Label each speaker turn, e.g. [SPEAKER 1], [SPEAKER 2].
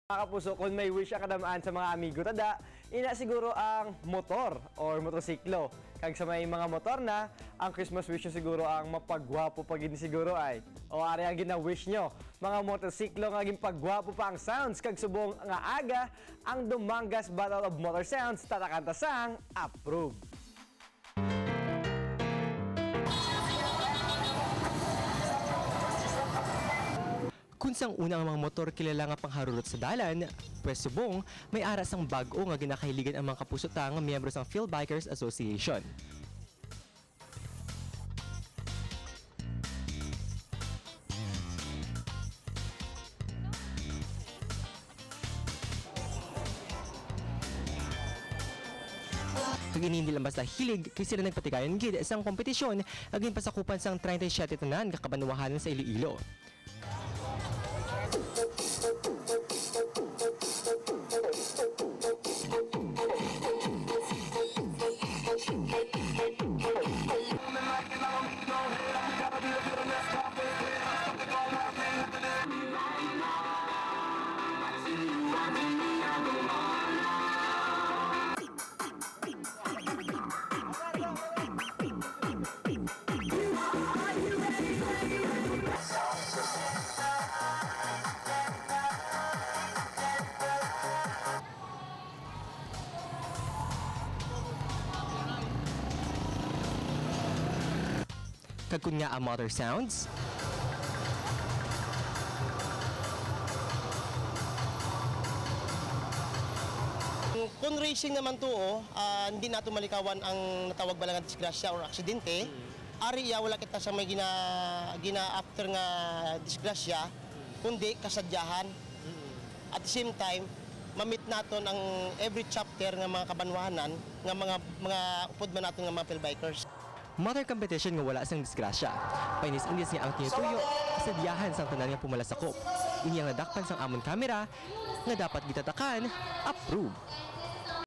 [SPEAKER 1] Mga kapuso, kung may wish ang kadamaan sa mga amigo tada, ina siguro ang motor or motosiklo. Kag sa may mga motor na, ang Christmas wish nyo siguro ang mapagwapo pag siguro ay. O ari ang gina-wish nyo, mga motosiklo nga ging pagwapo pa ang sounds kag subong nga aga, ang Dumangas Battle of Motor Sounds tatakanta sang approve.
[SPEAKER 2] Kung sang unang mga motor kilala nga pangharurot sa dalan, pwes subong may aras ang bag-o nga ginakahiligan ang mga kapusuta nga miyembro sang Phil Bikers Association. Kag hindi lang basta hilig kay sila nagpatigayon gid sang kompetisyon aging pasakupan sang 37 tanan kakabanwahanan sa Iloilo. Kag kun nga ang motor sounds,
[SPEAKER 3] kung racing naman to, hindi nato malikawan ang natawag balang disgrasya or aksidente. Ari wala kita sa may gina-after nga disgrasya, kundi kasadyahan. At the same time, mamit naton ang every chapter nga mga kabanwahanan, nga mga upod man naton nga mga Phil Bikers.
[SPEAKER 2] motor competition nga wala sang disgrasya. Painis-inis niya ang tinutuyo sa diyahan sang tanan nga pumalasakop. Inyang nadakpan sang amon kamera nga dapat gitatakan, approve.